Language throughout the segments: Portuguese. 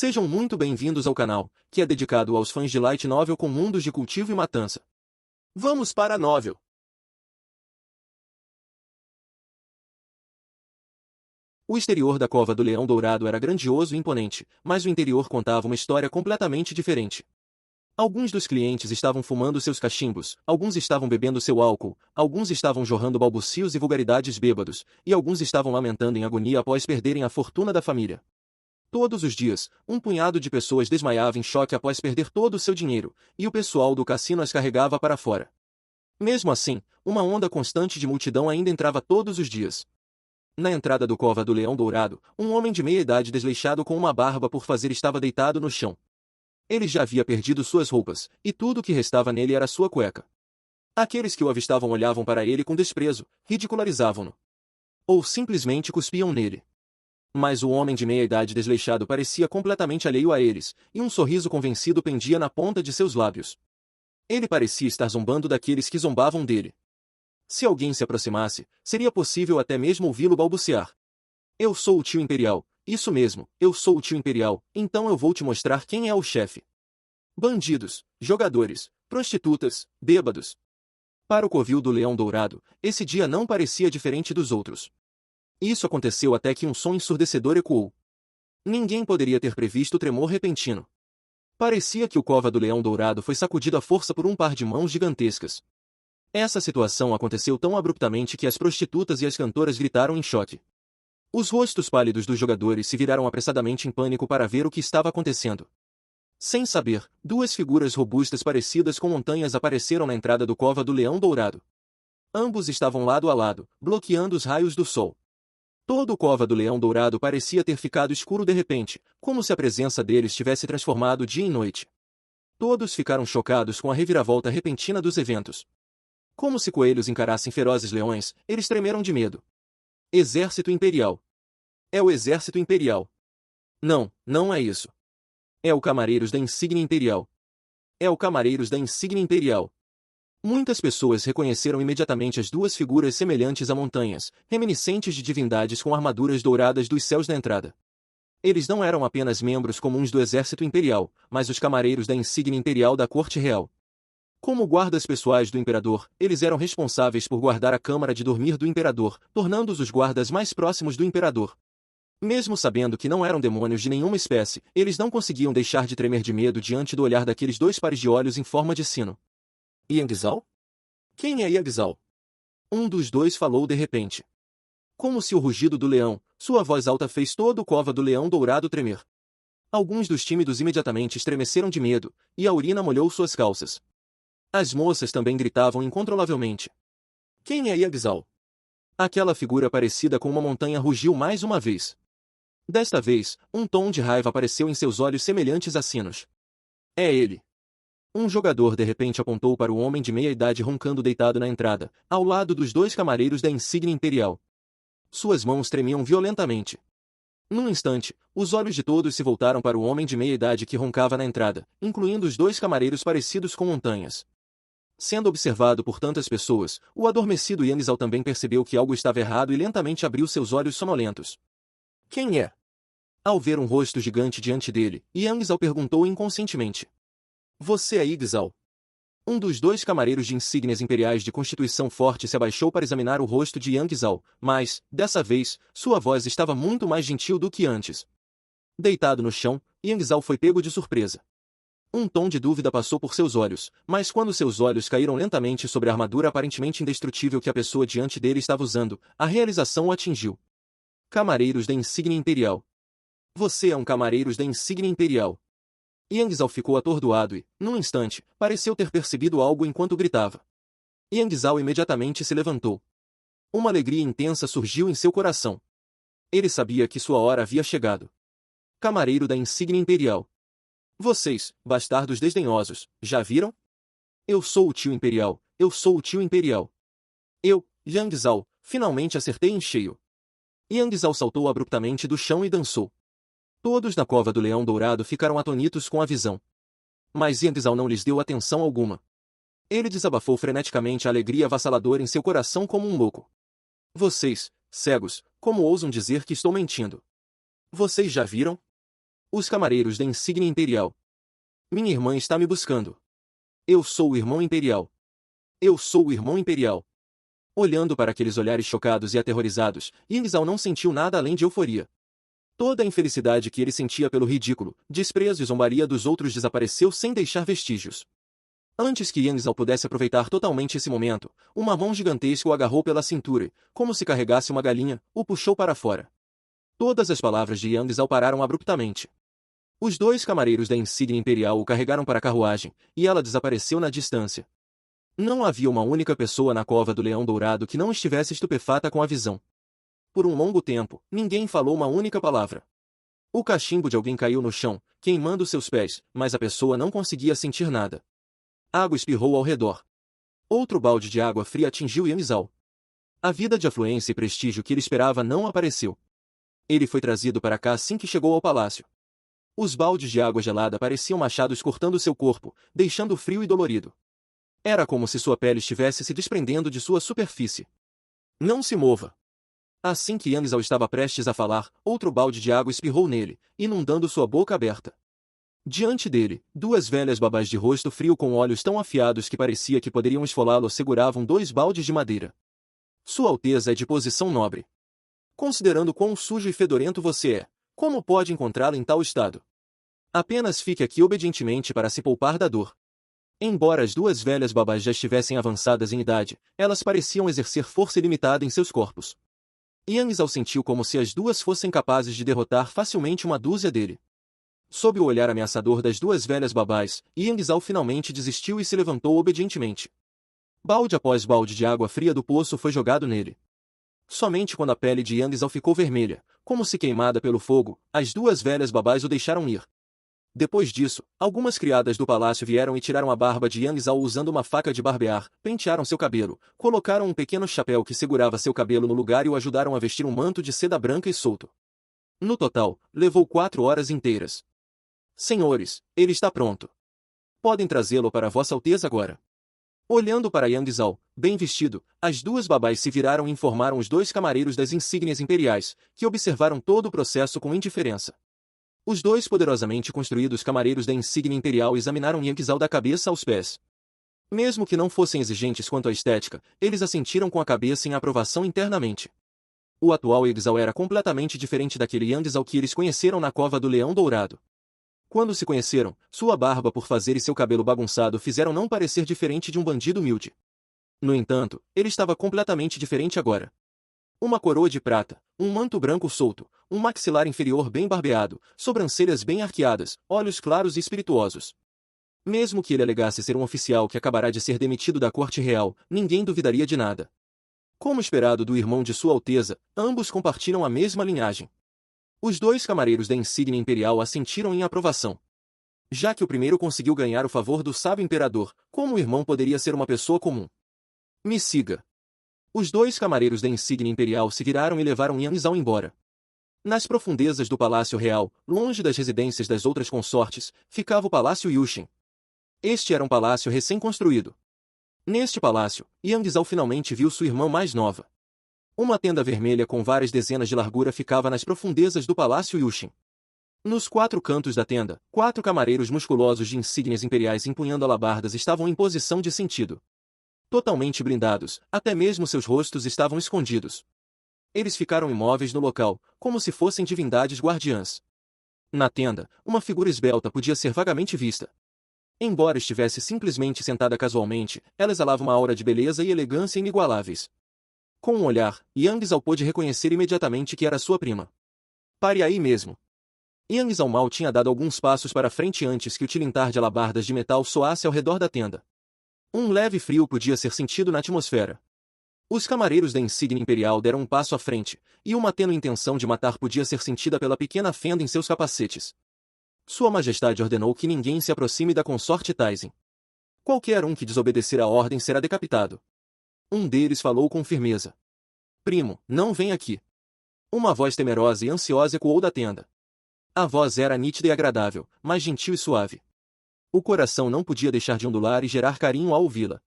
Sejam muito bem-vindos ao canal, que é dedicado aos fãs de Light Novel com mundos de cultivo e matança. Vamos para a novel! O exterior da Cova do Leão Dourado era grandioso e imponente, mas o interior contava uma história completamente diferente. Alguns dos clientes estavam fumando seus cachimbos, alguns estavam bebendo seu álcool, alguns estavam jorrando balbucios e vulgaridades bêbados, e alguns estavam lamentando em agonia após perderem a fortuna da família. Todos os dias, um punhado de pessoas desmaiava em choque após perder todo o seu dinheiro, e o pessoal do cassino as carregava para fora. Mesmo assim, uma onda constante de multidão ainda entrava todos os dias. Na entrada do Cova do Leão Dourado, um homem de meia-idade desleixado com uma barba por fazer estava deitado no chão. Ele já havia perdido suas roupas, e tudo o que restava nele era sua cueca. Aqueles que o avistavam olhavam para ele com desprezo, ridicularizavam-no. Ou simplesmente cuspiam nele. Mas o homem de meia-idade desleixado parecia completamente alheio a eles, e um sorriso convencido pendia na ponta de seus lábios. Ele parecia estar zombando daqueles que zombavam dele. Se alguém se aproximasse, seria possível até mesmo ouvi-lo balbuciar. Eu sou o tio Imperial, isso mesmo, eu sou o tio Imperial, então eu vou te mostrar quem é o chefe. Bandidos, jogadores, prostitutas, bêbados. Para o Covil do Leão Dourado, esse dia não parecia diferente dos outros. Isso aconteceu até que um som ensurdecedor ecoou. Ninguém poderia ter previsto o tremor repentino. Parecia que o Cova do Leão Dourado foi sacudido à força por um par de mãos gigantescas. Essa situação aconteceu tão abruptamente que as prostitutas e as cantoras gritaram em choque. Os rostos pálidos dos jogadores se viraram apressadamente em pânico para ver o que estava acontecendo. Sem saber, duas figuras robustas parecidas com montanhas apareceram na entrada do Cova do Leão Dourado. Ambos estavam lado a lado, bloqueando os raios do sol. Todo o Cova do Leão Dourado parecia ter ficado escuro de repente, como se a presença deles tivesse transformado dia em noite. Todos ficaram chocados com a reviravolta repentina dos eventos. Como se coelhos encarassem ferozes leões, eles tremeram de medo. Exército Imperial. É o Exército Imperial. Não, não é isso. É o Camareiros da Insígnia Imperial. É o Camareiros da Insígnia Imperial. Muitas pessoas reconheceram imediatamente as duas figuras semelhantes a montanhas, reminiscentes de divindades com armaduras douradas dos céus na entrada. Eles não eram apenas membros comuns do Exército Imperial, mas os Camareiros da Insígnia Imperial da Corte Real. Como guardas pessoais do Imperador, eles eram responsáveis por guardar a câmara de dormir do Imperador, tornando-os os guardas mais próximos do Imperador. Mesmo sabendo que não eram demônios de nenhuma espécie, eles não conseguiam deixar de tremer de medo diante do olhar daqueles dois pares de olhos em forma de sino. Yangzal? Quem é Yangzal? Um dos dois falou de repente. Como se o rugido do leão, sua voz alta fez todo o Cova do Leão Dourado tremer. Alguns dos tímidos imediatamente estremeceram de medo, e a urina molhou suas calças. As moças também gritavam incontrolavelmente. Quem é Yangzal? Aquela figura parecida com uma montanha rugiu mais uma vez. Desta vez, um tom de raiva apareceu em seus olhos semelhantes a sinos. É ele. Um jogador de repente apontou para o homem de meia-idade roncando deitado na entrada, ao lado dos dois camareiros da Insígnia Imperial. Suas mãos tremiam violentamente. Num instante, os olhos de todos se voltaram para o homem de meia-idade que roncava na entrada, incluindo os dois camareiros parecidos com montanhas. Sendo observado por tantas pessoas, o adormecido Yangzal também percebeu que algo estava errado e lentamente abriu seus olhos sonolentos. Quem é? Ao ver um rosto gigante diante dele, Yangzal perguntou inconscientemente. Você é Yangzal? Um dos dois camareiros de insígnias imperiais de constituição forte se abaixou para examinar o rosto de Yangzal, mas, dessa vez, sua voz estava muito mais gentil do que antes. Deitado no chão, Yangzal foi pego de surpresa. Um tom de dúvida passou por seus olhos, mas quando seus olhos caíram lentamente sobre a armadura aparentemente indestrutível que a pessoa diante dele estava usando, a realização o atingiu. Camareiros da Insígnia Imperial. Você é um Camareiros da Insígnia Imperial. Yangzal ficou atordoado e, num instante, pareceu ter percebido algo enquanto gritava. Yangzal imediatamente se levantou. Uma alegria intensa surgiu em seu coração. Ele sabia que sua hora havia chegado. Camareiro da Insígnia Imperial. Vocês, bastardos desdenhosos, já viram? Eu sou o tio Imperial, eu sou o tio Imperial. Eu, Yangzal, finalmente acertei em cheio. Yangzal saltou abruptamente do chão e dançou. Todos na Cova do Leão Dourado ficaram atonitos com a visão. Mas Yangzal não lhes deu atenção alguma. Ele desabafou freneticamente a alegria avassaladora em seu coração como um louco. Vocês, cegos, como ousam dizer que estou mentindo? Vocês já viram? Os camareiros da insígnia imperial. Minha irmã está me buscando. Eu sou o irmão imperial. Eu sou o irmão imperial. Olhando para aqueles olhares chocados e aterrorizados, Yangzhou não sentiu nada além de euforia. Toda a infelicidade que ele sentia pelo ridículo, desprezo e zombaria dos outros desapareceu sem deixar vestígios. Antes que Yangzhou pudesse aproveitar totalmente esse momento, uma mão gigantesca o agarrou pela cintura e, como se carregasse uma galinha, o puxou para fora. Todas as palavras de Yangzhou pararam abruptamente. Os dois camareiros da insígnia imperial o carregaram para a carruagem, e ela desapareceu na distância. Não havia uma única pessoa na cova do Leão Dourado que não estivesse estupefata com a visão. Por um longo tempo, ninguém falou uma única palavra. O cachimbo de alguém caiu no chão, queimando seus pés, mas a pessoa não conseguia sentir nada. Água espirrou ao redor. Outro balde de água fria atingiu Yangzhou. A vida de afluência e prestígio que ele esperava não apareceu. Ele foi trazido para cá assim que chegou ao palácio. Os baldes de água gelada pareciam machados cortando seu corpo, deixando-o frio e dolorido. Era como se sua pele estivesse se desprendendo de sua superfície. Não se mova. Assim que Yangzhou estava prestes a falar, outro balde de água espirrou nele, inundando sua boca aberta. Diante dele, duas velhas babás de rosto frio com olhos tão afiados que parecia que poderiam esfolá-lo seguravam dois baldes de madeira. Sua Alteza é de posição nobre. Considerando quão sujo e fedorento você é, como pode encontrá-lo em tal estado? Apenas fique aqui obedientemente para se poupar da dor. Embora as duas velhas babás já estivessem avançadas em idade, elas pareciam exercer força ilimitada em seus corpos. Yangzhou sentiu como se as duas fossem capazes de derrotar facilmente uma dúzia dele. Sob o olhar ameaçador das duas velhas babás, Yangzhou finalmente desistiu e se levantou obedientemente. Balde após balde de água fria do poço foi jogado nele. Somente quando a pele de Yangzhou ficou vermelha, como se queimada pelo fogo, as duas velhas babás o deixaram ir. Depois disso, algumas criadas do palácio vieram e tiraram a barba de Yangzhou usando uma faca de barbear, pentearam seu cabelo, colocaram um pequeno chapéu que segurava seu cabelo no lugar e o ajudaram a vestir um manto de seda branca e solto. No total, levou 4 horas inteiras. Senhores, ele está pronto. Podem trazê-lo para Vossa Alteza agora. Olhando para Yangzhou, bem vestido, as duas babás se viraram e informaram os dois camareiros das insígnias imperiais, que observaram todo o processo com indiferença. Os dois poderosamente construídos camareiros da insígnia imperial examinaram Yangzhou da cabeça aos pés. Mesmo que não fossem exigentes quanto à estética, eles assentiram com a cabeça em aprovação internamente. O atual Yangzhou era completamente diferente daquele Yangzhou que eles conheceram na cova do Leão Dourado. Quando se conheceram, sua barba por fazer e seu cabelo bagunçado fizeram não parecer diferente de um bandido humilde. No entanto, ele estava completamente diferente agora. Uma coroa de prata, um manto branco solto, um maxilar inferior bem barbeado, sobrancelhas bem arqueadas, olhos claros e espirituosos. Mesmo que ele alegasse ser um oficial que acabará de ser demitido da corte real, ninguém duvidaria de nada. Como esperado do irmão de Sua Alteza, ambos compartilham a mesma linhagem. Os dois camareiros da insígnia imperial assentiram em aprovação. Já que o primeiro conseguiu ganhar o favor do sábio imperador, como o irmão poderia ser uma pessoa comum? Me siga. Os dois camareiros da insígnia imperial se viraram e levaram Yangzhou embora. Nas profundezas do Palácio Real, longe das residências das outras consortes, ficava o Palácio Yushin. Este era um palácio recém-construído. Neste palácio, Yangzhou finalmente viu sua irmã mais nova. Uma tenda vermelha com várias dezenas de largura ficava nas profundezas do Palácio Yushin. Nos 4 cantos da tenda, 4 camareiros musculosos de insígnias imperiais empunhando alabardas estavam em posição de sentido. Totalmente blindados, até mesmo seus rostos estavam escondidos. Eles ficaram imóveis no local, como se fossem divindades guardiãs. Na tenda, uma figura esbelta podia ser vagamente vista. Embora estivesse simplesmente sentada casualmente, ela exalava uma aura de beleza e elegância inigualáveis. Com um olhar, Yangzhou pôde reconhecer imediatamente que era sua prima. Pare aí mesmo. Yangzhou mal tinha dado alguns passos para frente antes que o tilintar de alabardas de metal soasse ao redor da tenda. Um leve frio podia ser sentido na atmosfera. Os camareiros da insígnia imperial deram um passo à frente, e uma tênue intenção de matar podia ser sentida pela pequena fenda em seus capacetes. Sua Majestade ordenou que ninguém se aproxime da consorte Taizen. Qualquer um que desobedecer à ordem será decapitado. Um deles falou com firmeza. Primo, não vem aqui. Uma voz temerosa e ansiosa ecoou da tenda. A voz era nítida e agradável, mas gentil e suave. O coração não podia deixar de ondular e gerar carinho ao ouvi-la.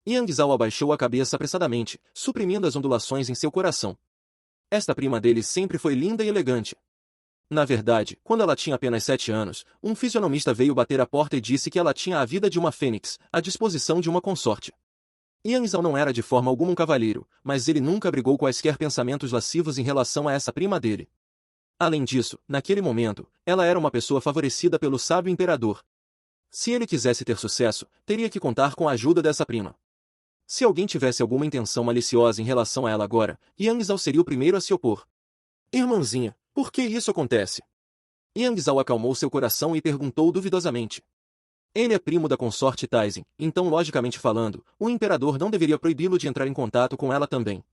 Yangzhou abaixou a cabeça apressadamente, suprimindo as ondulações em seu coração. Esta prima dele sempre foi linda e elegante. Na verdade, quando ela tinha apenas 7 anos, um fisionomista veio bater à porta e disse que ela tinha a vida de uma fênix, à disposição de uma consorte. Yanzhao não era de forma alguma um cavalheiro, mas ele nunca abrigou quaisquer pensamentos lascivos em relação a essa prima dele. Além disso, naquele momento, ela era uma pessoa favorecida pelo sábio imperador. Se ele quisesse ter sucesso, teria que contar com a ajuda dessa prima. Se alguém tivesse alguma intenção maliciosa em relação a ela agora, Yanzhao seria o primeiro a se opor. Irmãzinha, por que isso acontece? Yanzhao acalmou seu coração e perguntou duvidosamente. Ele é primo da consorte Taizin, então logicamente falando, o imperador não deveria proibi-lo de entrar em contato com ela também.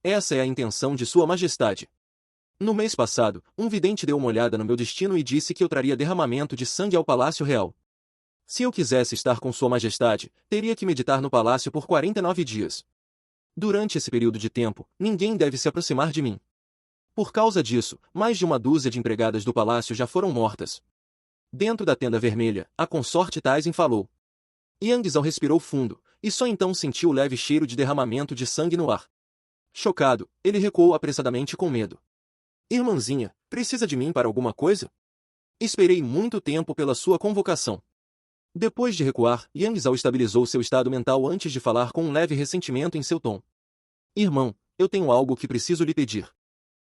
Essa é a intenção de Sua Majestade. No mês passado, um vidente deu uma olhada no meu destino e disse que eu traria derramamento de sangue ao Palácio Real. Se eu quisesse estar com Sua Majestade, teria que meditar no palácio por 49 dias. Durante esse período de tempo, ninguém deve se aproximar de mim. Por causa disso, mais de uma dúzia de empregadas do palácio já foram mortas. Dentro da tenda vermelha, a consorte Taizin falou. Yanzhao respirou fundo, e só então sentiu o leve cheiro de derramamento de sangue no ar. Chocado, ele recuou apressadamente com medo. Irmãzinha, precisa de mim para alguma coisa? Esperei muito tempo pela sua convocação. Depois de recuar, Yanzhao estabilizou seu estado mental antes de falar com um leve ressentimento em seu tom. Irmão, eu tenho algo que preciso lhe pedir.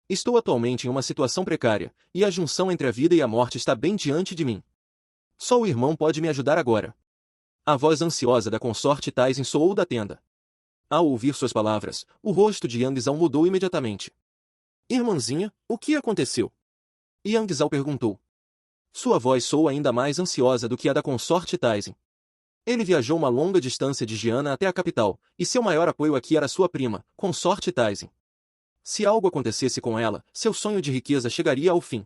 Estou atualmente em uma situação precária, e a junção entre a vida e a morte está bem diante de mim. Só o irmão pode me ajudar agora. A voz ansiosa da consorte Taizin soou da tenda. Ao ouvir suas palavras, o rosto de Yanzhao mudou imediatamente. Irmãzinha, o que aconteceu? Yanzhao perguntou. Sua voz soou ainda mais ansiosa do que a da consorte Taizin. Ele viajou uma longa distância de Giana até a capital, e seu maior apoio aqui era sua prima, consorte Taizin. Se algo acontecesse com ela, seu sonho de riqueza chegaria ao fim.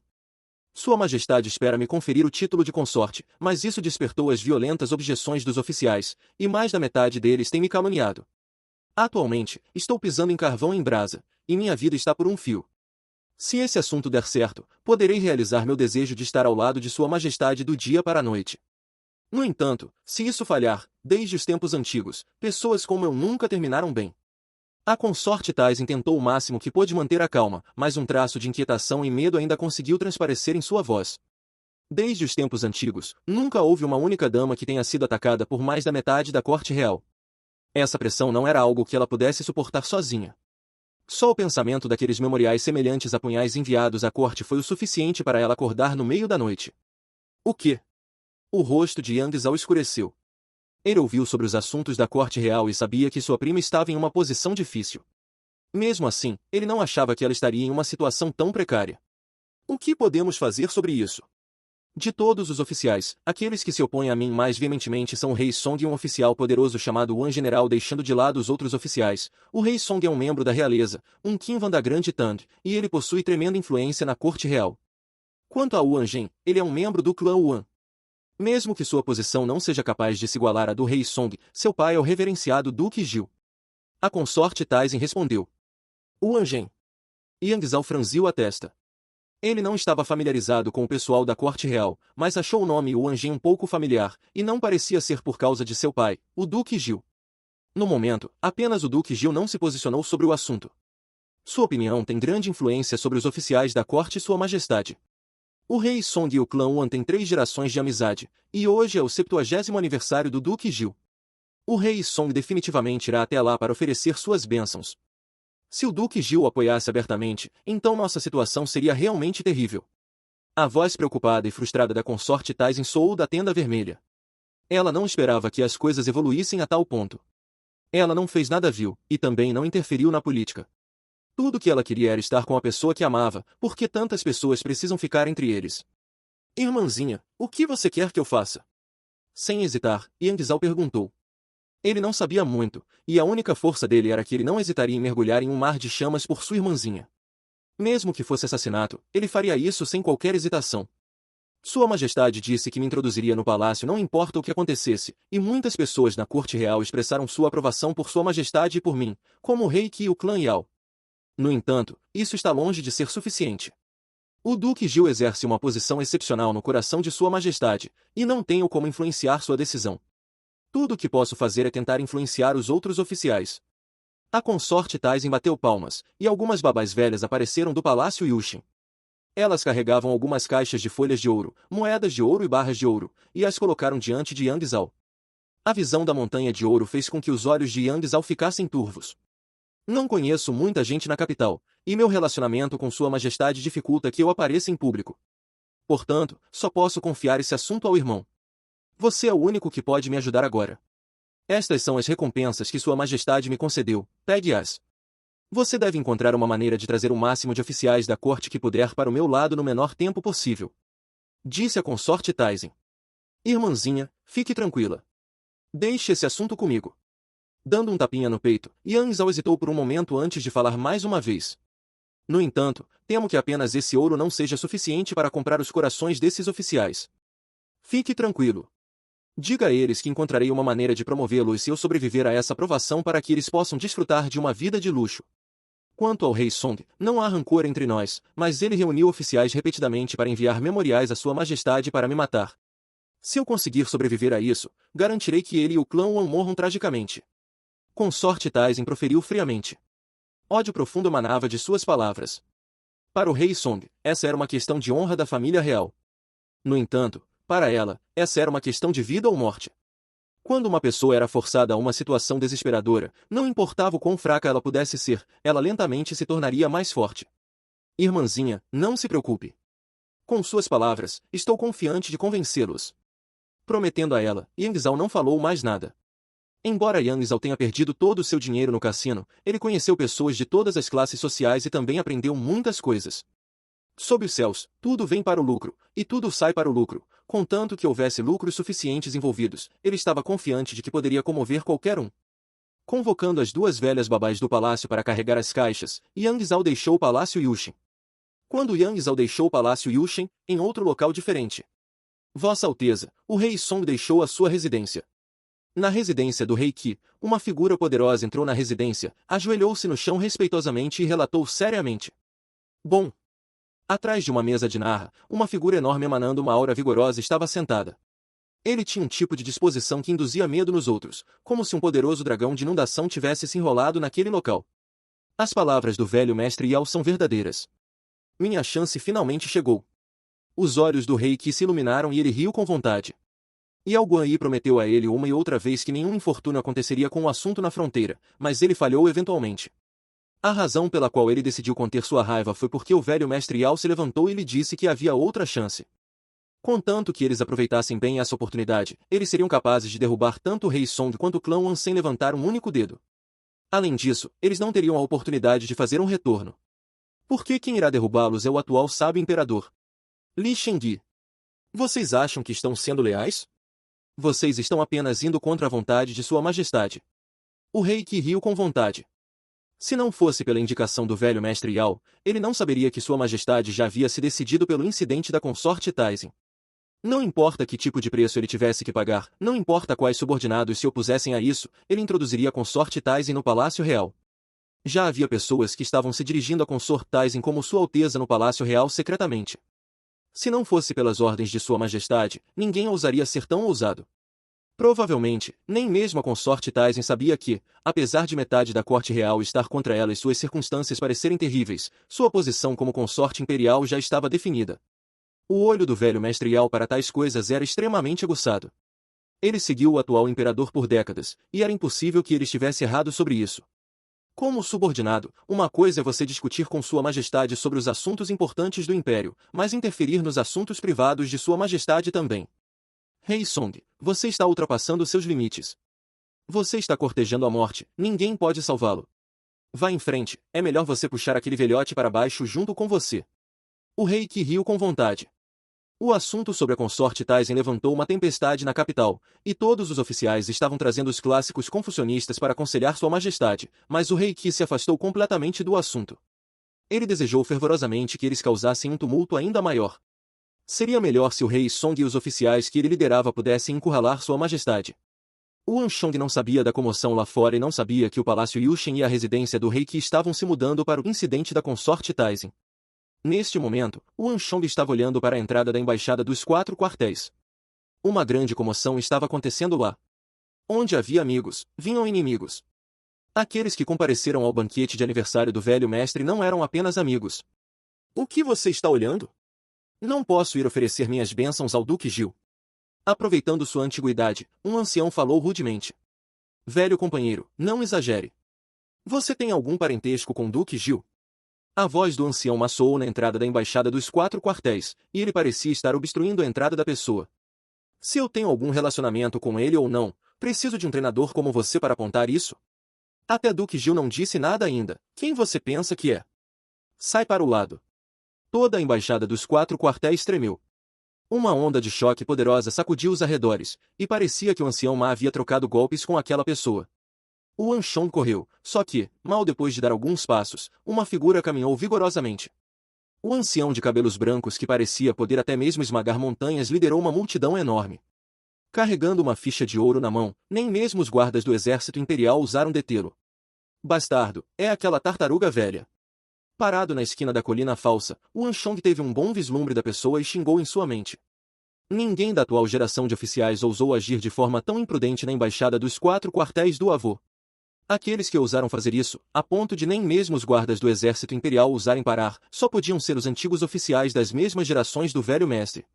Sua Majestade espera me conferir o título de consorte, mas isso despertou as violentas objeções dos oficiais, e mais da metade deles tem me caluniado. Atualmente, estou pisando em carvão em brasa, e minha vida está por um fio. Se esse assunto der certo, poderei realizar meu desejo de estar ao lado de Sua Majestade do dia para a noite. No entanto, se isso falhar, desde os tempos antigos, pessoas como eu nunca terminaram bem. A consorte Taizin tentou o máximo que pôde manter a calma, mas um traço de inquietação e medo ainda conseguiu transparecer em sua voz. Desde os tempos antigos, nunca houve uma única dama que tenha sido atacada por mais da metade da corte real. Essa pressão não era algo que ela pudesse suportar sozinha. Só o pensamento daqueles memoriais semelhantes a punhais enviados à corte foi o suficiente para ela acordar no meio da noite. O quê? O rosto de Yanzhao escureceu. Ele ouviu sobre os assuntos da corte real e sabia que sua prima estava em uma posição difícil. Mesmo assim, ele não achava que ela estaria em uma situação tão precária. O que podemos fazer sobre isso? De todos os oficiais, aqueles que se opõem a mim mais veementemente são o Rei Song e um oficial poderoso chamado Wan General, deixando de lado os outros oficiais. O Rei Song é um membro da realeza, um Qinvan da Grande Tand, e ele possui tremenda influência na corte real. Quanto a Wan Zhen, ele é um membro do clã Wan. Mesmo que sua posição não seja capaz de se igualar à do Rei Song, seu pai é o reverenciado Duque Gil. A consorte Taizin respondeu. Wan Zhen. Yanzhao franziu a testa. Ele não estava familiarizado com o pessoal da corte real, mas achou o nome Wan Zhen um pouco familiar, e não parecia ser por causa de seu pai, o Duque Gil. No momento, apenas o Duque Gil não se posicionou sobre o assunto. Sua opinião tem grande influência sobre os oficiais da corte e Sua Majestade. O Rei Song e o clã Wan têm 3 gerações de amizade, e hoje é o 70º aniversário do Duque Gil. O Rei Song definitivamente irá até lá para oferecer suas bênçãos. Se o Duque Gil o apoiasse abertamente, então nossa situação seria realmente terrível. A voz preocupada e frustrada da consorte Taizin soou da tenda vermelha. Ela não esperava que as coisas evoluíssem a tal ponto. Ela não fez nada vil, e também não interferiu na política. Tudo que ela queria era estar com a pessoa que amava, porque tantas pessoas precisam ficar entre eles. Irmãzinha, o que você quer que eu faça? Sem hesitar, Yanzhao perguntou. Ele não sabia muito, e a única força dele era que ele não hesitaria em mergulhar em um mar de chamas por sua irmãzinha. Mesmo que fosse assassinato, ele faria isso sem qualquer hesitação. Sua Majestade disse que me introduziria no palácio não importa o que acontecesse, e muitas pessoas na corte real expressaram sua aprovação por Sua Majestade e por mim, como o rei Qi e o clã Yao. No entanto, isso está longe de ser suficiente. O Duque Gil exerce uma posição excepcional no coração de Sua Majestade, e não tenho como influenciar sua decisão. Tudo o que posso fazer é tentar influenciar os outros oficiais. A consorte Taizin bateu palmas, e algumas babás velhas apareceram do palácio Yushin. Elas carregavam algumas caixas de folhas de ouro, moedas de ouro e barras de ouro, e as colocaram diante de Yang Zhao. A visão da montanha de ouro fez com que os olhos de Yang Zhao ficassem turvos. Não conheço muita gente na capital, e meu relacionamento com Sua Majestade dificulta que eu apareça em público. Portanto, só posso confiar esse assunto ao irmão. Você é o único que pode me ajudar agora. Estas são as recompensas que Sua Majestade me concedeu, pegue-as. Você deve encontrar uma maneira de trazer o máximo de oficiais da corte que puder para o meu lado no menor tempo possível. Disse a consorte Taizen. Irmãzinha, fique tranquila. Deixe esse assunto comigo. Dando um tapinha no peito, Yang Zhao hesitou por um momento antes de falar mais uma vez. No entanto, temo que apenas esse ouro não seja suficiente para comprar os corações desses oficiais. Fique tranquilo. Diga a eles que encontrarei uma maneira de promovê-los se eu sobreviver a essa provação para que eles possam desfrutar de uma vida de luxo. Quanto ao rei Song, não há rancor entre nós, mas ele reuniu oficiais repetidamente para enviar memoriais a Sua Majestade para me matar. Se eu conseguir sobreviver a isso, garantirei que ele e o clã Wan morram tragicamente. Consorte Taizen proferiu friamente. Ódio profundo emanava de suas palavras. Para o rei Song, essa era uma questão de honra da família real. No entanto, para ela, essa era uma questão de vida ou morte. Quando uma pessoa era forçada a uma situação desesperadora, não importava o quão fraca ela pudesse ser, ela lentamente se tornaria mais forte. Irmãzinha, não se preocupe. Com suas palavras, estou confiante de convencê-los. Prometendo a ela, Yang Zhao não falou mais nada. Embora Yang Zhao tenha perdido todo o seu dinheiro no cassino, ele conheceu pessoas de todas as classes sociais e também aprendeu muitas coisas. Sob os céus, tudo vem para o lucro, e tudo sai para o lucro, contanto que houvesse lucros suficientes envolvidos, ele estava confiante de que poderia comover qualquer um. Convocando as duas velhas babás do palácio para carregar as caixas, Yang Zhao deixou o palácio Yushin. Quando Yang Zhao deixou o palácio Yushin, em outro local diferente. Vossa Alteza, o rei Song deixou a sua residência. Na residência do rei Qi, uma figura poderosa entrou na residência, ajoelhou-se no chão respeitosamente e relatou seriamente. Bom. Atrás de uma mesa de narra, uma figura enorme emanando uma aura vigorosa estava sentada. Ele tinha um tipo de disposição que induzia medo nos outros, como se um poderoso dragão de inundação tivesse se enrolado naquele local. As palavras do velho mestre Yao são verdadeiras. Minha chance finalmente chegou. Os olhos do rei Qi se iluminaram e ele riu com vontade. Yao Guanyi prometeu a ele uma e outra vez que nenhum infortúnio aconteceria com o assunto na fronteira, mas ele falhou eventualmente. A razão pela qual ele decidiu conter sua raiva foi porque o velho mestre Yao se levantou e lhe disse que havia outra chance. Contanto que eles aproveitassem bem essa oportunidade, eles seriam capazes de derrubar tanto o rei Song quanto o clã Wan sem levantar um único dedo. Além disso, eles não teriam a oportunidade de fazer um retorno. Porque quem irá derrubá-los é o atual sábio imperador. Li Shengyi. Vocês acham que estão sendo leais? Vocês estão apenas indo contra a vontade de Sua Majestade. O rei Qi riu com vontade. Se não fosse pela indicação do velho mestre Yao, ele não saberia que Sua Majestade já havia se decidido pelo incidente da consorte Taizen. Não importa que tipo de preço ele tivesse que pagar, não importa quais subordinados se opusessem a isso, ele introduziria a consorte Taizen no Palácio Real. Já havia pessoas que estavam se dirigindo à consorte Taizen como Sua Alteza no Palácio Real secretamente. Se não fosse pelas ordens de Sua Majestade, ninguém ousaria ser tão ousado. Provavelmente, nem mesmo a consorte Taizen sabia que, apesar de metade da corte real estar contra ela e suas circunstâncias parecerem terríveis, sua posição como consorte imperial já estava definida. O olho do velho mestre Yao para tais coisas era extremamente aguçado. Ele seguiu o atual imperador por décadas, e era impossível que ele estivesse errado sobre isso. Como subordinado, uma coisa é você discutir com Sua Majestade sobre os assuntos importantes do Império, mas interferir nos assuntos privados de Sua Majestade também. Rei Song, você está ultrapassando seus limites. Você está cortejando a morte, ninguém pode salvá-lo. Vá em frente, é melhor você puxar aquele velhote para baixo junto com você. O rei Qi riu com vontade. O assunto sobre a consorte Taizen levantou uma tempestade na capital, e todos os oficiais estavam trazendo os clássicos confucionistas para aconselhar Sua Majestade, mas o rei Qi se afastou completamente do assunto. Ele desejou fervorosamente que eles causassem um tumulto ainda maior. Seria melhor se o rei Song e os oficiais que ele liderava pudessem encurralar Sua Majestade. O Anshong não sabia da comoção lá fora e não sabia que o Palácio Yushin e a residência do rei Qi estavam se mudando para o incidente da consorte Taizen. Neste momento, o Anshong estava olhando para a entrada da embaixada dos 4 quartéis. Uma grande comoção estava acontecendo lá. Onde havia amigos, vinham inimigos. Aqueles que compareceram ao banquete de aniversário do velho mestre não eram apenas amigos. O que você está olhando? Não posso ir oferecer minhas bênçãos ao Duque Gil. Aproveitando sua antiguidade, um ancião falou rudemente. Velho companheiro, não exagere. Você tem algum parentesco com Duque Gil? A voz do ancião maçoou na entrada da embaixada dos 4 quartéis, e ele parecia estar obstruindo a entrada da pessoa. Se eu tenho algum relacionamento com ele ou não, preciso de um treinador como você para apontar isso? Até Duque Gil não disse nada ainda. Quem você pensa que é? Sai para o lado. Toda a embaixada dos 4 quartéis tremeu. Uma onda de choque poderosa sacudiu os arredores, e parecia que o ancião Ma havia trocado golpes com aquela pessoa. O Anshong correu, só que, mal depois de dar alguns passos, uma figura caminhou vigorosamente. O ancião de cabelos brancos que parecia poder até mesmo esmagar montanhas liderou uma multidão enorme. Carregando uma ficha de ouro na mão, nem mesmo os guardas do exército imperial ousaram detê-lo. Bastardo, é aquela tartaruga velha. Parado na esquina da colina falsa, o Anshong teve um bom vislumbre da pessoa e xingou em sua mente. Ninguém da atual geração de oficiais ousou agir de forma tão imprudente na embaixada dos 4 quartéis do avô. Aqueles que ousaram fazer isso, a ponto de nem mesmo os guardas do exército imperial ousarem parar, só podiam ser os antigos oficiais das mesmas gerações do velho mestre.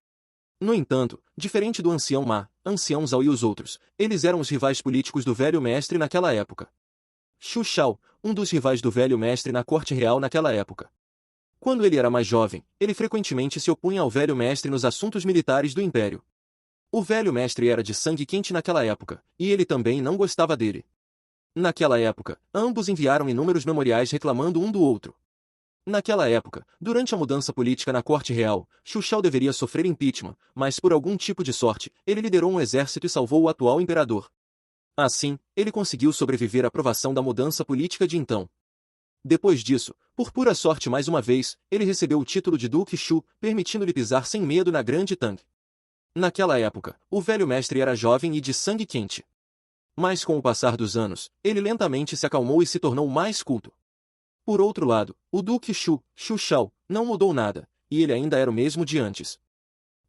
No entanto, diferente do ancião Ma, ancião Zhao e os outros, eles eram os rivais políticos do velho mestre naquela época. Xu Shao, um dos rivais do velho mestre na corte real naquela época. Quando ele era mais jovem, ele frequentemente se opunha ao velho mestre nos assuntos militares do império. O velho mestre era de sangue quente naquela época, e ele também não gostava dele. Naquela época, ambos enviaram inúmeros memoriais reclamando um do outro. Naquela época, durante a mudança política na corte real, Xu Shao deveria sofrer impeachment, mas por algum tipo de sorte, ele liderou um exército e salvou o atual imperador. Assim, ele conseguiu sobreviver à aprovação da mudança política de então. Depois disso, por pura sorte mais uma vez, ele recebeu o título de Duque Shu, permitindo-lhe pisar sem medo na Grande Tang. Naquela época, o velho mestre era jovem e de sangue quente. Mas com o passar dos anos, ele lentamente se acalmou e se tornou mais culto. Por outro lado, o Duque Xu Shao, não mudou nada, e ele ainda era o mesmo de antes.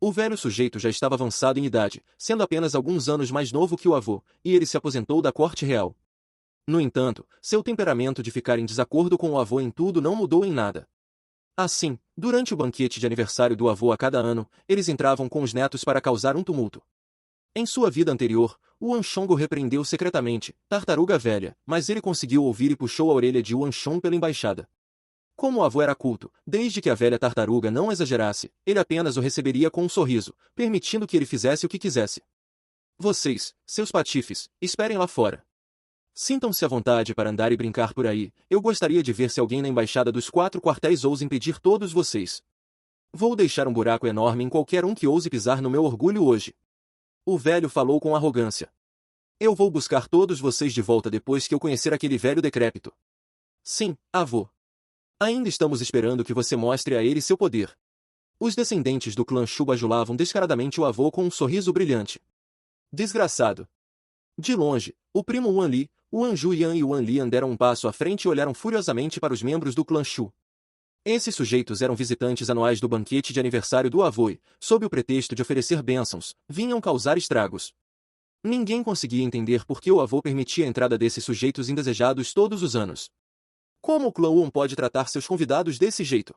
O velho sujeito já estava avançado em idade, sendo apenas alguns anos mais novo que o avô, e ele se aposentou da corte real. No entanto, seu temperamento de ficar em desacordo com o avô em tudo não mudou em nada. Assim, durante o banquete de aniversário do avô a cada ano, eles entravam com os netos para causar um tumulto. Em sua vida anterior, o Anshong o repreendeu secretamente, tartaruga velha, mas ele conseguiu ouvir e puxou a orelha de Anshong pela embaixada. Como o avô era culto, desde que a velha tartaruga não exagerasse, ele apenas o receberia com um sorriso, permitindo que ele fizesse o que quisesse. Vocês, seus patifes, esperem lá fora. Sintam-se à vontade para andar e brincar por aí, eu gostaria de ver se alguém na embaixada dos 4 quartéis ousa impedir todos vocês. Vou deixar um buraco enorme em qualquer um que ouse pisar no meu orgulho hoje. O velho falou com arrogância. Eu vou buscar todos vocês de volta depois que eu conhecer aquele velho decrépito. Sim, avô. Ainda estamos esperando que você mostre a ele seu poder. Os descendentes do clã Shu bajulavam descaradamente o avô com um sorriso brilhante. Desgraçado. De longe, o primo Wan Li, Wan Juyan e Wan Lian deram um passo à frente e olharam furiosamente para os membros do clã Shu. Esses sujeitos eram visitantes anuais do banquete de aniversário do avô e, sob o pretexto de oferecer bênçãos, vinham causar estragos. Ninguém conseguia entender por que o avô permitia a entrada desses sujeitos indesejados todos os anos. Como o clã Wuan pode tratar seus convidados desse jeito?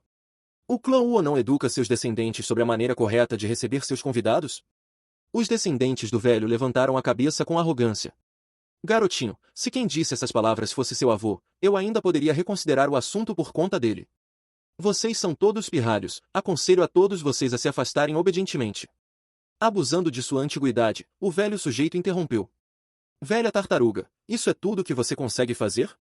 O clã Wuan não educa seus descendentes sobre a maneira correta de receber seus convidados? Os descendentes do velho levantaram a cabeça com arrogância. Garotinho, se quem disse essas palavras fosse seu avô, eu ainda poderia reconsiderar o assunto por conta dele. Vocês são todos pirralhos, aconselho a todos vocês a se afastarem obedientemente. Abusando de sua antiguidade, o velho sujeito interrompeu. Velha tartaruga, isso é tudo que você consegue fazer?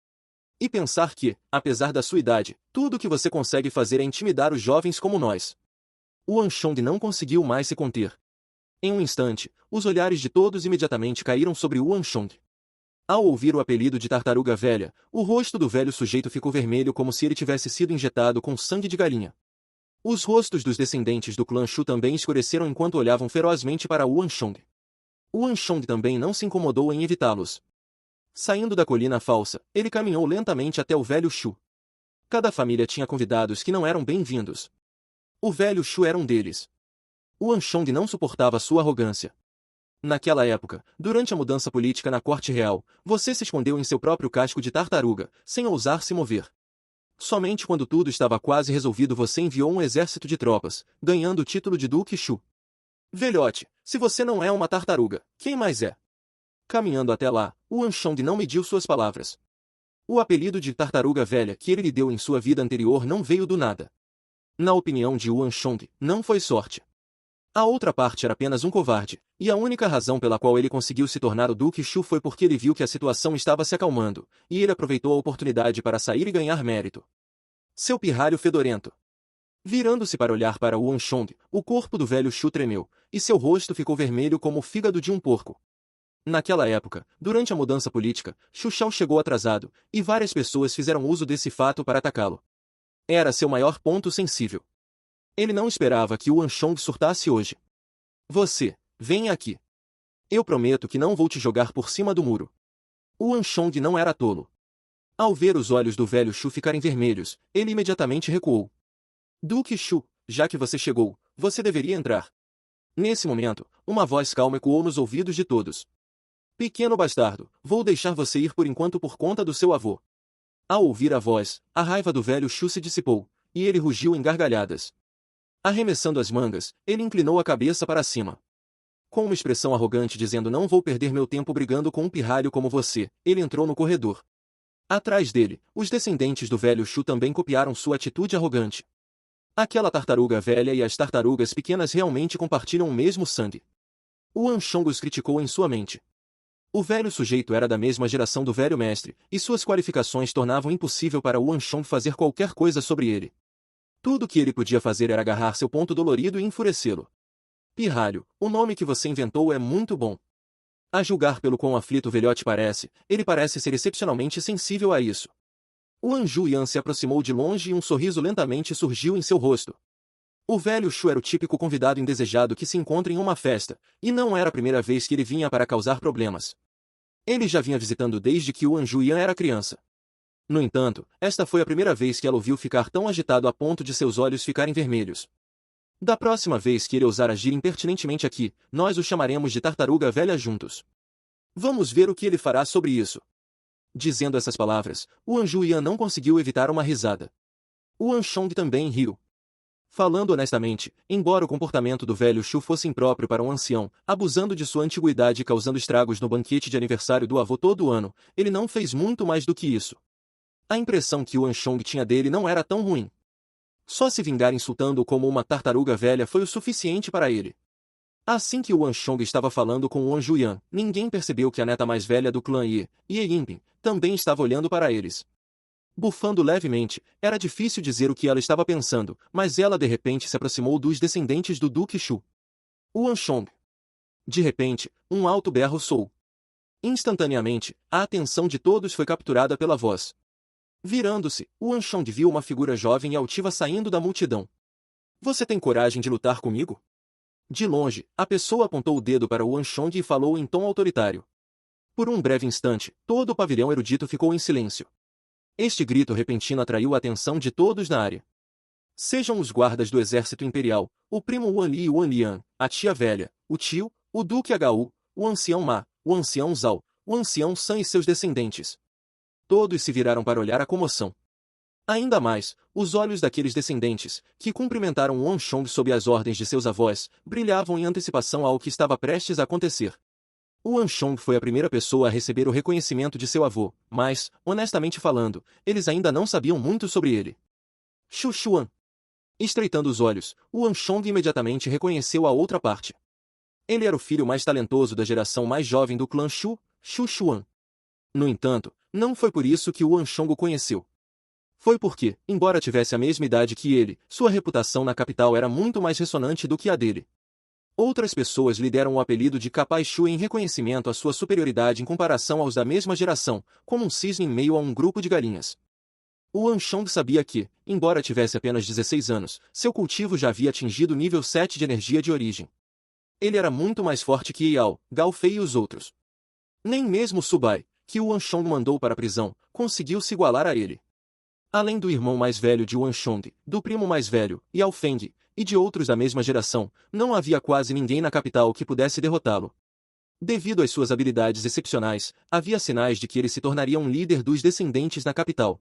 E pensar que, apesar da sua idade, tudo que você consegue fazer é intimidar os jovens como nós. O Anshong não conseguiu mais se conter. Em um instante, os olhares de todos imediatamente caíram sobre o Anshong. Ao ouvir o apelido de tartaruga velha, o rosto do velho sujeito ficou vermelho como se ele tivesse sido injetado com sangue de galinha. Os rostos dos descendentes do clã Shu também escureceram enquanto olhavam ferozmente para o Anshong. O Anshong também não se incomodou em evitá-los. Saindo da colina falsa, ele caminhou lentamente até o velho Shu. Cada família tinha convidados que não eram bem-vindos. O velho Shu era um deles. O Anshong não suportava sua arrogância. Naquela época, durante a mudança política na corte real, você se escondeu em seu próprio casco de tartaruga, sem ousar se mover. Somente quando tudo estava quase resolvido você enviou um exército de tropas, ganhando o título de Duque Shu. Velhote, se você não é uma tartaruga, quem mais é? Caminhando até lá, o Anshong não mediu suas palavras. O apelido de tartaruga velha que ele lhe deu em sua vida anterior não veio do nada. Na opinião de Yuan Shong, não foi sorte. A outra parte era apenas um covarde, e a única razão pela qual ele conseguiu se tornar o Duque Shu foi porque ele viu que a situação estava se acalmando, e ele aproveitou a oportunidade para sair e ganhar mérito. Seu pirralho fedorento. Virando-se para olhar para Yuan Shong, o corpo do velho Shu tremeu, e seu rosto ficou vermelho como o fígado de um porco. Naquela época, durante a mudança política, Xu Shao chegou atrasado, e várias pessoas fizeram uso desse fato para atacá-lo. Era seu maior ponto sensível. Ele não esperava que o Anshong surtasse hoje. Você, venha aqui. Eu prometo que não vou te jogar por cima do muro. O Anshong não era tolo. Ao ver os olhos do velho Shu ficarem vermelhos, ele imediatamente recuou. Duque Shu, já que você chegou, você deveria entrar. Nesse momento, uma voz calma ecoou nos ouvidos de todos. Pequeno bastardo, vou deixar você ir por enquanto por conta do seu avô. Ao ouvir a voz, a raiva do velho Shu se dissipou, e ele rugiu em gargalhadas. Arremessando as mangas, ele inclinou a cabeça para cima. Com uma expressão arrogante dizendo não vou perder meu tempo brigando com um pirralho como você, ele entrou no corredor. Atrás dele, os descendentes do velho Shu também copiaram sua atitude arrogante. Aquela tartaruga velha e as tartarugas pequenas realmente compartilham o mesmo sangue. O Anshong os criticou em sua mente. O velho sujeito era da mesma geração do velho mestre, e suas qualificações tornavam impossível para o Anshong fazer qualquer coisa sobre ele. Tudo o que ele podia fazer era agarrar seu ponto dolorido e enfurecê-lo. Pirralho, o nome que você inventou é muito bom. A julgar pelo quão aflito o velhote parece, ele parece ser excepcionalmente sensível a isso. O Anju Yan se aproximou de longe e um sorriso lentamente surgiu em seu rosto. O velho Shu era o típico convidado indesejado que se encontra em uma festa, e não era a primeira vez que ele vinha para causar problemas. Ele já vinha visitando desde que o Anju Yan era criança. No entanto, esta foi a primeira vez que ela o viu ficar tão agitado a ponto de seus olhos ficarem vermelhos. Da próxima vez que ele ousar agir impertinentemente aqui, nós o chamaremos de tartaruga velha juntos. Vamos ver o que ele fará sobre isso. Dizendo essas palavras, o Anju Yan não conseguiu evitar uma risada. O Anshong também riu. Falando honestamente, embora o comportamento do velho Shu fosse impróprio para um ancião, abusando de sua antiguidade e causando estragos no banquete de aniversário do avô todo ano, ele não fez muito mais do que isso. A impressão que o Anshong tinha dele não era tão ruim. Só se vingar insultando-o como uma tartaruga velha foi o suficiente para ele. Assim que o Anshong estava falando com o Anju Yan, ninguém percebeu que a neta mais velha do clã Ye Yinping, também estava olhando para eles. Bufando levemente, era difícil dizer o que ela estava pensando, mas ela de repente se aproximou dos descendentes do Duque Shu. O Anshong. De repente, um alto berro soou. Instantaneamente, a atenção de todos foi capturada pela voz. Virando-se, o Anshong viu uma figura jovem e altiva saindo da multidão. Você tem coragem de lutar comigo? De longe, a pessoa apontou o dedo para o Anshong e falou em tom autoritário. Por um breve instante, todo o pavilhão erudito ficou em silêncio. Este grito repentino atraiu a atenção de todos na área. Sejam os guardas do exército imperial, o primo Wan Li e Wan Lian, a tia velha, o tio, o duque Hu, o ancião Ma, o ancião Zhao, o ancião San e seus descendentes. Todos se viraram para olhar a comoção. Ainda mais, os olhos daqueles descendentes, que cumprimentaram o Anshong sob as ordens de seus avós, brilhavam em antecipação ao que estava prestes a acontecer. O Anshong foi a primeira pessoa a receber o reconhecimento de seu avô, mas, honestamente falando, eles ainda não sabiam muito sobre ele. Xu Xuan. Estreitando os olhos, o Anshong imediatamente reconheceu a outra parte. Ele era o filho mais talentoso da geração mais jovem do clã Xu, Xu Xuan. No entanto, não foi por isso que o Anshong o conheceu. Foi porque, embora tivesse a mesma idade que ele, sua reputação na capital era muito mais ressonante do que a dele. Outras pessoas lhe deram o apelido de Capaz Shu em reconhecimento à sua superioridade em comparação aos da mesma geração, como um cisne em meio a um grupo de galinhas. O Anshong sabia que, embora tivesse apenas 16 anos, seu cultivo já havia atingido nível 7 de energia de origem. Ele era muito mais forte que Yao, Gao Fei e os outros. Nem mesmo Subai, que o Anshong mandou para a prisão, conseguiu se igualar a ele. Além do irmão mais velho de Anshong, do primo mais velho, Yao Feng, e de outros da mesma geração, não havia quase ninguém na capital que pudesse derrotá-lo. Devido às suas habilidades excepcionais, havia sinais de que ele se tornaria um líder dos descendentes na capital.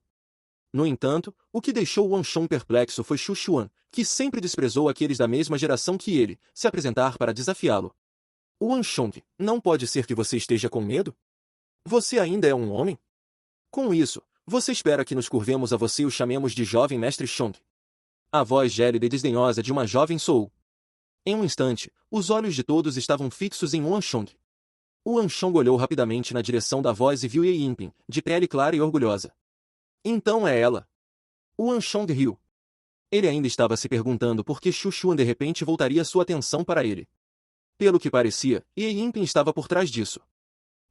No entanto, o que deixou Wang Shong perplexo foi Xu Xuan, que sempre desprezou aqueles da mesma geração que ele, se apresentar para desafiá-lo. Wang Shong, não pode ser que você esteja com medo? Você ainda é um homem? Com isso, você espera que nos curvemos a você e o chamemos de jovem mestre Shong? A voz gélida e desdenhosa de uma jovem soou. Em um instante, os olhos de todos estavam fixos em Wang Shong. Wang Shong olhou rapidamente na direção da voz e viu Ye Yinping, de pele clara e orgulhosa. Então é ela. Wang Shong riu. Ele ainda estava se perguntando por que Xu Xuan de repente voltaria sua atenção para ele. Pelo que parecia, Ye Yinping estava por trás disso.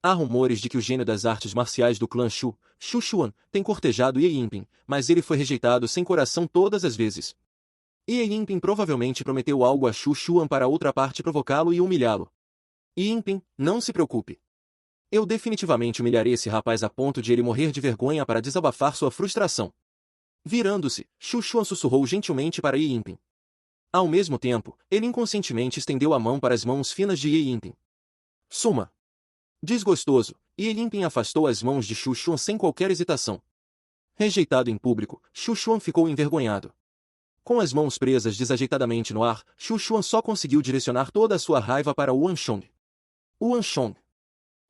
Há rumores de que o gênio das artes marciais do clã Xu, Xu Xuan, tem cortejado Ye Yinping, mas ele foi rejeitado sem coração todas as vezes. Ye Yinping provavelmente prometeu algo a Xu Xuan para outra parte provocá-lo e humilhá-lo. Ye Yinping, não se preocupe. Eu definitivamente humilharei esse rapaz a ponto de ele morrer de vergonha para desabafar sua frustração. Virando-se, Xu Xuan sussurrou gentilmente para Ye Yinping. Ao mesmo tempo, ele inconscientemente estendeu a mão para as mãos finas de Ye Yinping. Suma! Desgostoso, Ye Yinping afastou as mãos de Xu Xuan sem qualquer hesitação. Rejeitado em público, Xu Xuan ficou envergonhado. Com as mãos presas desajeitadamente no ar, Xu Xuan só conseguiu direcionar toda a sua raiva para Wang Shong. Wang Shong!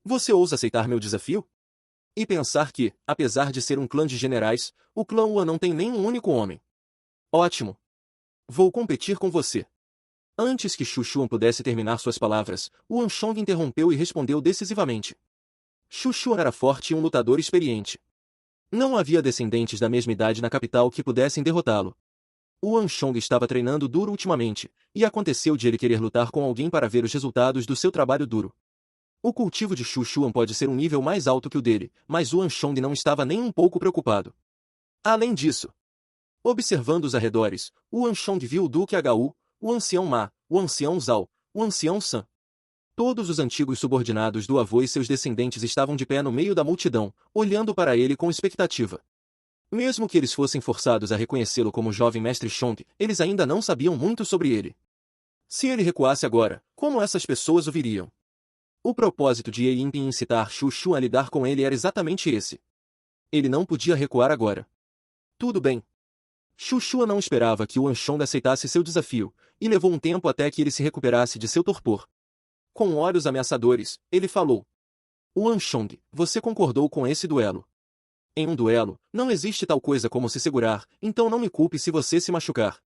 Você ousa aceitar meu desafio? E pensar que, apesar de ser um clã de generais, o clã Wan não tem nem um único homem. Ótimo! Vou competir com você. Antes que Xu Xuan pudesse terminar suas palavras, Wang Shong interrompeu e respondeu decisivamente. Xu Xuan era forte e um lutador experiente. Não havia descendentes da mesma idade na capital que pudessem derrotá-lo. Wang Shong estava treinando duro ultimamente, e aconteceu de ele querer lutar com alguém para ver os resultados do seu trabalho duro. O cultivo de Xu Xuan pode ser um nível mais alto que o dele, mas Wang Shong não estava nem um pouco preocupado. Além disso, observando os arredores, Wang Shong viu o Duque Hu, o ancião Ma, o ancião Zhao, o ancião San. Todos os antigos subordinados do avô e seus descendentes estavam de pé no meio da multidão, olhando para ele com expectativa. Mesmo que eles fossem forçados a reconhecê-lo como jovem mestre Shong, eles ainda não sabiam muito sobre ele. Se ele recuasse agora, como essas pessoas o viriam? O propósito de Ye Yinping incitar Xu Xuan a lidar com ele era exatamente esse. Ele não podia recuar agora. Tudo bem. Xu Xuan não esperava que Wang Shong aceitasse seu desafio, e levou um tempo até que ele se recuperasse de seu torpor. Com olhos ameaçadores, ele falou. Wang Shong, você concordou com esse duelo. Em um duelo, não existe tal coisa como se segurar, então não me culpe se você se machucar.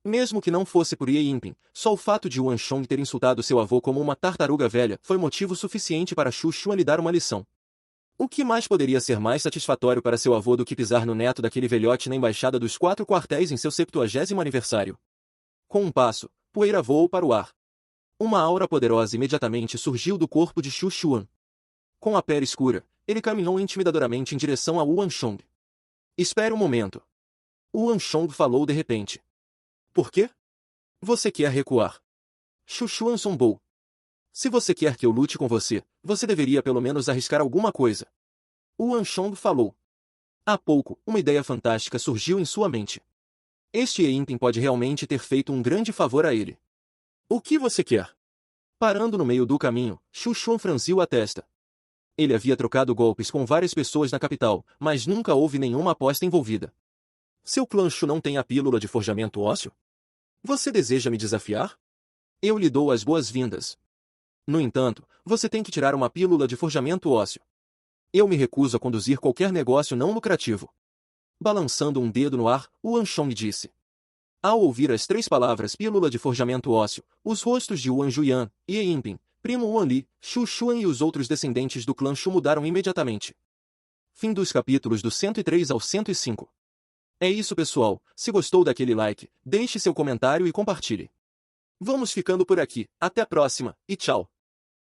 Mesmo que não fosse por Ye Yinping, só o fato de Wang Shong ter insultado seu avô como uma tartaruga velha foi motivo suficiente para Xu Xuan lhe dar uma lição. O que mais poderia ser mais satisfatório para seu avô do que pisar no neto daquele velhote na embaixada dos 4 quartéis em seu 70º aniversário? Com um passo, poeira voou para o ar. Uma aura poderosa imediatamente surgiu do corpo de Xu Xuan. Com a pele escura, ele caminhou intimidadoramente em direção a Wang Shong. Espere um momento. Wang Shong falou de repente. Por quê? Você quer recuar? Xu Xuan zombou. Se você quer que eu lute com você, você deveria pelo menos arriscar alguma coisa. Wang Shong falou. Há pouco, uma ideia fantástica surgiu em sua mente. Este Ye Yinping pode realmente ter feito um grande favor a ele. O que você quer? Parando no meio do caminho, Xu Xuan franziu a testa. Ele havia trocado golpes com várias pessoas na capital, mas nunca houve nenhuma aposta envolvida. Seu clã Xu não tem a pílula de forjamento ósseo? Você deseja me desafiar? Eu lhe dou as boas-vindas. No entanto, você tem que tirar uma pílula de forjamento ósseo. Eu me recuso a conduzir qualquer negócio não lucrativo. Balançando um dedo no ar, Wang Shong disse. Ao ouvir as 3 palavras pílula de forjamento ósseo, os rostos de Wang Juyan, Ye Yinping, Primo Wan Li, Xu Xuan e os outros descendentes do clã Xu mudaram imediatamente. Fim dos capítulos do 103 ao 105. É isso, pessoal. Se gostou daquele like, deixe seu comentário e compartilhe. Vamos ficando por aqui. Até a próxima, e tchau!